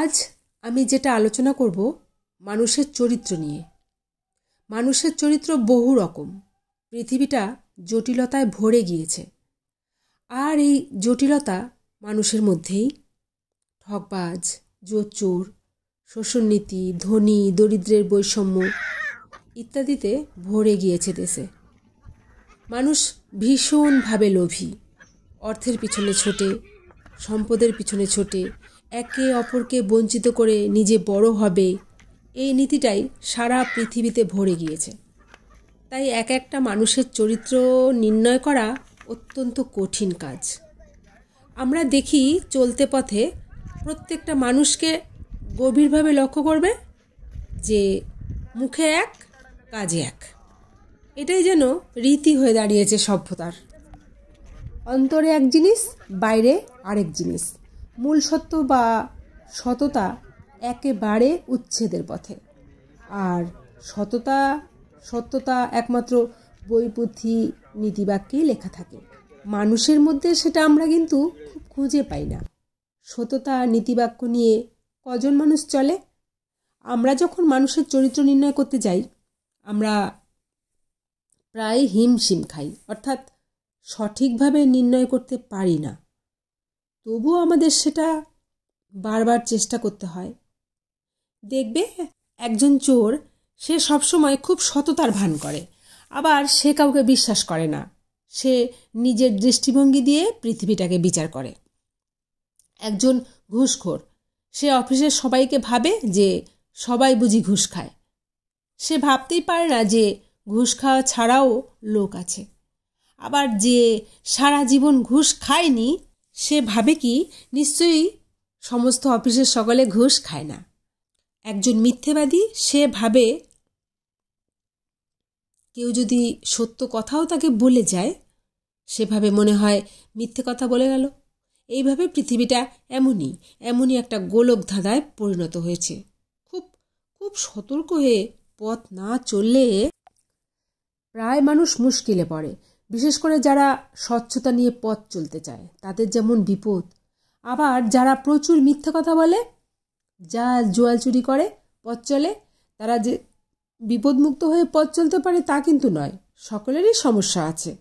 আজ আমি যেটা আলোচনা করব মানুষের চরিত্র নিয়ে। মানুষের চরিত্র বহু রকম। পৃথিবীটা জটিলতায় ভরে গিয়েছে। আর এই জটিলতা মানুষের মধ্যেই ঠকবাজ, জোচ্চোর, শোষণনীতি, ধনী দরিদ্রের বৈষম্য ইত্যাদিতে ভরে গিয়েছে দেশে। মানুষ ভীষণভাবে লোভী, অর্থের পিছনে ছোটে, সম্পদের পিছনে ছোটে, একে অপরকে বঞ্চিত করে নিজে বড় হবে, এই নীতিটাই সারা পৃথিবীতে ভরে গিয়েছে। তাই এক একটা মানুষের চরিত্র নির্ণয় করা অত্যন্ত কঠিন কাজ। আমরা দেখি চলতে পথে প্রত্যেকটা মানুষকে গভীরভাবে লক্ষ্য করবে যে মুখে এক, কাজে এক। এটাই যেন রীতি হয়ে দাঁড়িয়েছে সভ্যতার। অন্তরে এক জিনিস, বাইরে আরেক জিনিস। মূল সত্য বা সততা একেবারে উচ্ছেদের পথে। আর সত্যতা একমাত্র বই পুঁথি নীতিবাক্যেই লেখা থাকে। মানুষের মধ্যে সেটা আমরা কিন্তু খুব খুঁজে পাই না। সততা নীতিবাক্য নিয়ে কজন মানুষ চলে? আমরা যখন মানুষের চরিত্র নির্ণয় করতে যাই, আমরা প্রায় হিমশিম খাই, অর্থাৎ সঠিকভাবে নির্ণয় করতে পারি না। তবুও আমাদের সেটা বারবার চেষ্টা করতে হয়। দেখবে একজন চোর, সে সবসময় খুব সততার ভান করে, আবার সে কাউকে বিশ্বাস করে না। সে নিজের দৃষ্টিভঙ্গি দিয়ে পৃথিবীটাকে বিচার করে। একজন ঘুষখোর, সে অফিসের সবাইকে ভাবে যে সবাই বুঝি ঘুষ খায়। সে ভাবতেই পারে না যে ঘুষ খাওয়া ছাড়াও লোক আছে। আবার যে সারা জীবন ঘুষ খায়নি, সে ভাবে কি নিশ্চয়ই সমস্ত অফিসের সকলে ঘুষ খায় না। একজন মিথ্যেবাদী, সে ভাবে কেউ যদি সত্য কথাও তাকে বলে যায়, সেভাবে মনে হয় মিথ্যে কথা বলে গেল। এইভাবে পৃথিবীটা এমনই একটা গোলক ধাঁধায় পরিণত হয়েছে। খুব খুব সতর্ক হয়ে পথ না চললে প্রায় মানুষ মুশকিলে পড়ে। বিশেষ করে যারা স্বচ্ছতা নিয়ে পথ চলতে চায়, তাদের যেমন বিপদ। আবার যারা প্রচুর মিথ্যে কথা বলে, যা জোয়াল চুরি করে পথ চলে, তারা যে বিপদমুক্ত হয়ে পথ চলতে পারে তা কিন্তু নয়। সকলেরই সমস্যা আছে।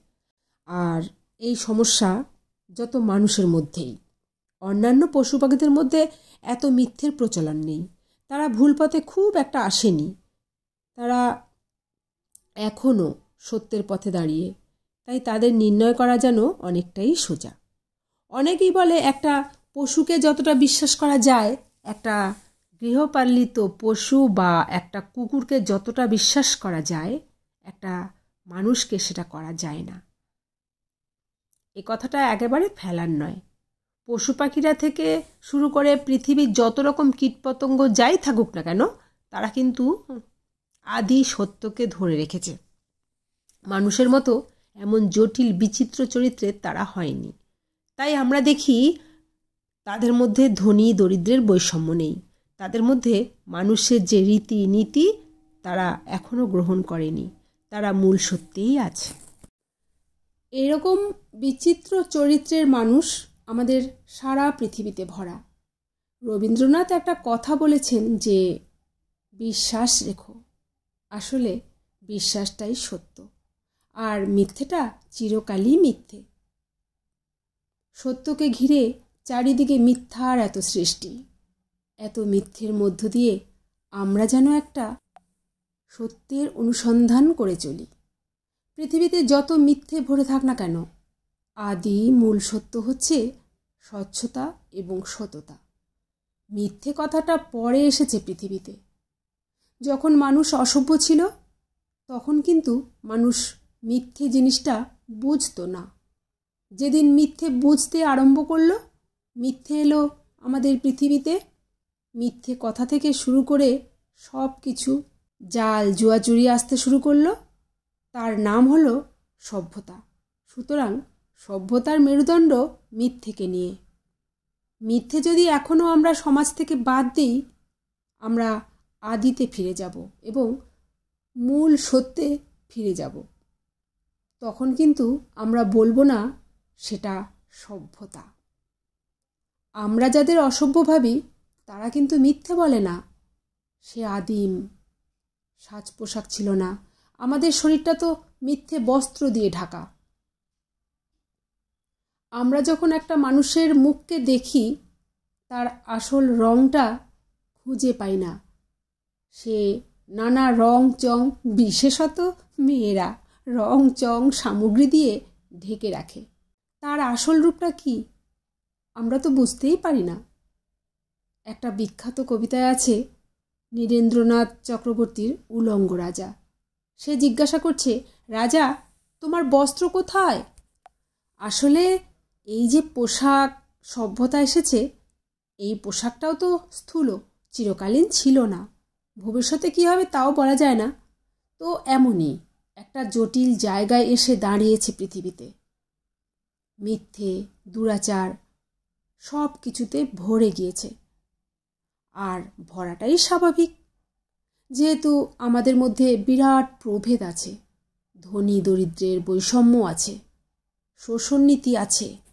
আর এই সমস্যা যত মানুষের মধ্যেই। অন্যান্য পশু পাখিদের মধ্যে এত মিথ্যের প্রচলন নেই। তারা ভুল পথে খুব একটা আসেনি। তারা এখনও সত্যের পথে দাঁড়িয়ে। তাই তাদের নির্ণয় করা যেন অনেকটাই সোজা। অনেকেই বলে একটা পশুকে যতটা বিশ্বাস করা যায়, একটা গৃহপালিত পশু বা একটা কুকুরকে যতটা বিশ্বাস করা যায়, একটা মানুষকে সেটা করা যায় না। এ কথাটা একেবারে ফেলার নয়। পশু পাখিরা থেকে শুরু করে পৃথিবীর যত রকম কীটপতঙ্গ যাই থাকুক না কেন, তারা কিন্তু আদি সত্যকে ধরে রেখেছে। মানুষের মতো এমন জটিল বিচিত্র চরিত্রের তারা হয়নি। তাই আমরা দেখি তাদের মধ্যে ধনী দরিদ্রের বৈষম্য নেই। তাদের মধ্যে মানুষের যে রীতি নীতি, তারা এখনো গ্রহণ করেনি। তারা মূল সত্যিই আছে। এরকম বিচিত্র চরিত্রের মানুষ আমাদের সারা পৃথিবীতে ভরা। রবীন্দ্রনাথ একটা কথা বলেছেন যে বিশ্বাস রেখো। আসলে বিশ্বাসটাই সত্য, আর মিথ্যেটা চিরকালই মিথ্যে। সত্যকে ঘিরে চারিদিকে মিথ্যার এত সৃষ্টি। এত মিথ্যের মধ্য দিয়ে আমরা যেন একটা সত্যের অনুসন্ধান করে চলি। পৃথিবীতে যত মিথ্যে ভরে থাক না কেন, আদি মূল সত্য হচ্ছে স্বচ্ছতা এবং সততা। মিথ্যে কথাটা পরে এসেছে পৃথিবীতে। যখন মানুষ অসভ্য ছিল, তখন কিন্তু মানুষ মিথ্যে জিনিসটা বুঝতো না। যেদিন মিথ্যে বুঝতে আরম্ভ করলো, মিথ্যে এলো আমাদের পৃথিবীতে। মিথ্যে কথা থেকে শুরু করে সব কিছু জাল জুয়া চুরি আসতে শুরু করলো। তার নাম হলো সভ্যতা। সুতরাং সভ্যতার মেরুদণ্ড মিথ্যেকে নিয়ে। মিথ্যে যদি এখনও আমরা সমাজ থেকে বাদ দিই, আমরা আদিতে ফিরে যাব এবং মূল সত্যে ফিরে যাব। তখন কিন্তু আমরা বলবো না সেটা সভ্যতা। আমরা যাদের অসভ্য ভাবি, তারা কিন্তু মিথ্যে বলে না। সে আদিম, সাজ পোশাক ছিল না, আমাদের শরীরটা তো মিথ্যে বস্ত্র দিয়ে ঢাকা। আমরা যখন একটা মানুষের মুখকে দেখি তার আসল রংটা খুঁজে পাই না। সে নানা রং চং, বিশেষত মেয়েরা রং চং সামগ্রী দিয়ে ঢেকে রাখে। তার আসল রূপটা কি আমরা তো বুঝতেই পারি না। একটা বিখ্যাত কবিতায় আছে নীরেন্দ্রনাথ চক্রবর্তীর উলঙ্গ রাজা। সে জিজ্ঞাসা করছে, রাজা তোমার বস্ত্র কোথায়? আসলে এই যে পোশাক সভ্যতা এসেছে, এই পোশাকটাও তো স্থূল, চিরকালীন ছিল না। ভবিষ্যতে কী হবে তাও বলা যায় না। তো এমনই একটা জটিল জায়গায় এসে দাঁড়িয়েছে পৃথিবীতে। মিথ্যে, দুরাচার সব কিছুতে ভরে গিয়েছে। আর ভরাটাই স্বাভাবিক, যেহেতু আমাদের মধ্যে বিরাট প্রভেদ আছে, ধনী দরিদ্রের বৈষম্য আছে, শোষণ নীতি আছে।